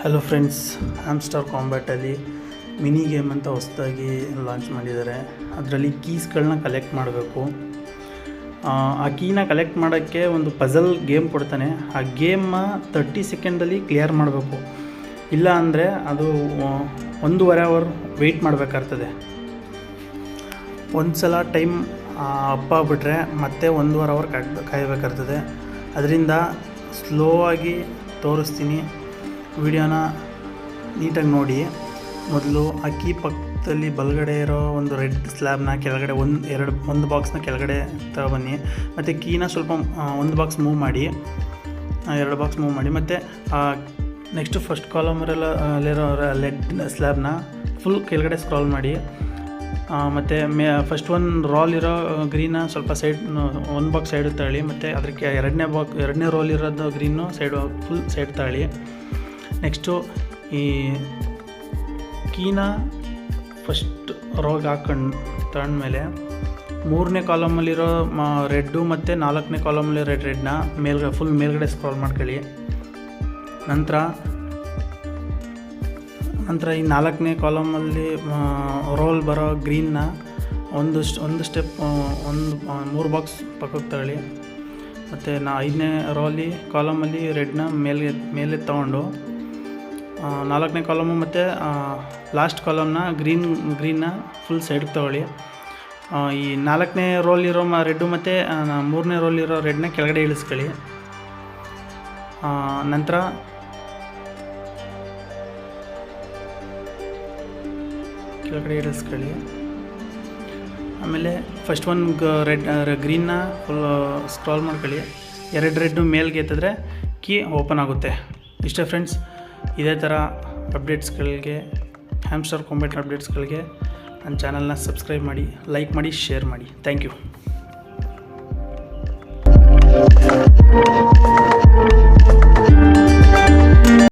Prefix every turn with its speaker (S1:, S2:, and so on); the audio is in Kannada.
S1: ಹಲೋ ಫ್ರೆಂಡ್ಸ್, ಹ್ಯಾಮ್ಸ್ಟರ್ ಕಾಂಬ್ಯಾಟಲ್ಲಿ ಮಿನಿ ಗೇಮ್ ಅಂತ ಹೊಸದಾಗಿ ಲಾಂಚ್ ಮಾಡಿದ್ದಾರೆ. ಅದರಲ್ಲಿ ಕೀಸ್ಗಳನ್ನ ಕಲೆಕ್ಟ್ ಮಾಡಬೇಕು. ಆ ಕೀನ ಕಲೆಕ್ಟ್ ಮಾಡೋಕ್ಕೆ ಒಂದು ಪಝಲ್ ಗೇಮ್ ಕೊಡ್ತಾನೆ. ಆ ಗೇಮ್ನ 30 ಸೆಕೆಂಡಲ್ಲಿ ಕ್ಲಿಯರ್ ಮಾಡಬೇಕು. ಇಲ್ಲ ಅಂದರೆ ಅದು 1.5 ಅವರ್ ವೆಯ್ಟ್ ಮಾಡಬೇಕಾಗ್ತದೆ. ಒಂದು ಸಲ ಟೈಮ್ ಅಪ್ಪ ಬಿಟ್ಟರೆ ಮತ್ತೆ 1.5 ಅವರ್ ಕಾಯಬೇಕಾಗ್ತದೆ. ಅದರಿಂದ ಸ್ಲೋ ಆಗಿ ತೋರಿಸ್ತೀನಿ, ವಿಡಿಯೋನ ನೀಟಾಗಿ ನೋಡಿ. ಮೊದಲು ಆ ಕೀ ಪಕ್ಕದಲ್ಲಿ ಬಲಗಡೆ ಇರೋ ಒಂದು ರೆಡ್ ಸ್ಲ್ಯಾಬ್ನ ಕೆಳಗಡೆ ಒಂದು ಬಾಕ್ಸ್ನ ಕೆಳಗಡೆ ತಗೊಬನ್ನಿ. ಮತ್ತು ಕೀನ ಸ್ವಲ್ಪ ಒಂದು ಬಾಕ್ಸ್ ಮೂವ್ ಮಾಡಿ, 2 ಬಾಕ್ಸ್ ಮೂವ್ ಮಾಡಿ. ಮತ್ತು ನೆಕ್ಸ್ಟು ಫಸ್ಟ್ ಕಾಲಮರಲ್ಲಿರೋ ಲೆಡ್ ಸ್ಲ್ಯಾಬ್ನ ಫುಲ್ ಕೆಳಗಡೆ ಸ್ಕ್ರಾಲ್ ಮಾಡಿ. ಮತ್ತು ಫಸ್ಟ್ ಒಂದು ರೋಲ್ ಇರೋ ಗ್ರೀನ ಸ್ವಲ್ಪ ಸೈಡ್ ಒಂದು ಬಾಕ್ಸ್ ಸೈಡ್ ತಗೊಳ್ಳಿ. ಮತ್ತು ಅದಕ್ಕೆ ಎರಡನೇ ರೋಲ್ ಇರೋದು ಗ್ರೀನು ಫುಲ್ ಸೈಡ್ ತಗೊಳ್ಳಿ. ನೆಕ್ಸ್ಟು ಈ ಕೀನ ಫಸ್ಟ್ ರೋಗೆ ಹಾಕೊಂಡು ತಗೊಂಡ್ಮೇಲೆ 3ನೇ ಕಾಲಮಲ್ಲಿರೋ ರೆಡ್ಡು ಮತ್ತು 4ನೇ ಕಾಲಮಲ್ಲಿರೋ ರೆಡ್ನ ಫುಲ್ ಮೇಲ್ಗಡೆ ಸ್ಕ್ರಾಲ್ ಮಾಡ್ಕೊಳ್ಳಿ. ನಂತರ ಈ 4ನೇ ಕಾಲಮಲ್ಲಿ ರೋಲ್ ಬರೋ ಗ್ರೀನ್ನ ಒಂದು ಸ್ಟೆಪ್ 3 ಬಾಕ್ಸ್ ಪಕ್ಕಕ್ಕೆ ತಗೊಳ್ಳಿ. ಮತ್ತು 5ನೇ ಕಾಲಮಲ್ಲಿ ರೆಡ್ನ ಮೇಲೆ ತೊಗೊಂಡು 4ನೇ ಕಾಲಮು ಮತ್ತು ಲಾಸ್ಟ್ ಕಾಲಮ್ನ ಗ್ರೀನ್ನ ಫುಲ್ ಸೈಡ್ಗೆ ತೊಗೊಳ್ಳಿ. ಈ 4ನೇ ರೋಲ್ ಇರೋ ರೆಡ್ಡು ಮತ್ತು 3ನೇ ರೋಲ್ ಇರೋ ರೆಡ್ನ ಕೆಳಗಡೆ ಇಳಿಸ್ಕೊಳ್ಳಿ. ನಂತರ ಕೆಳಗಡೆ ಇಳಿಸ್ಕೊಳ್ಳಿ. ಆಮೇಲೆ ಫಸ್ಟ್ ಗ್ರೀನ್ನ ಫುಲ್ ಸ್ಕ್ರಾಲ್ ಮಾಡ್ಕೊಳ್ಳಿ. 2 ರೆಡ್ಡು ಮೇಲ್ಗೆ ಎತ್ತಿದ್ರೆ ಕೀ ಓಪನ್ ಆಗುತ್ತೆ. ಇಷ್ಟೇ ಫ್ರೆಂಡ್ಸ್. ಇದೇ ಥರ ಅಪ್ಡೇಟ್ಸ್ಗಳಿಗೆ, ಹ್ಯಾಮ್ಸ್ಟರ್ ಕಾಂಬ್ಯಾಟ್ ಅಪ್ಡೇಟ್ಸ್ಗಳಿಗೆ ನನ್ನ ಚಾನಲ್ನ ಸಬ್ಸ್ಕ್ರೈಬ್ ಮಾಡಿ, ಲೈಕ್ ಮಾಡಿ, ಶೇರ್ ಮಾಡಿ. Thank you.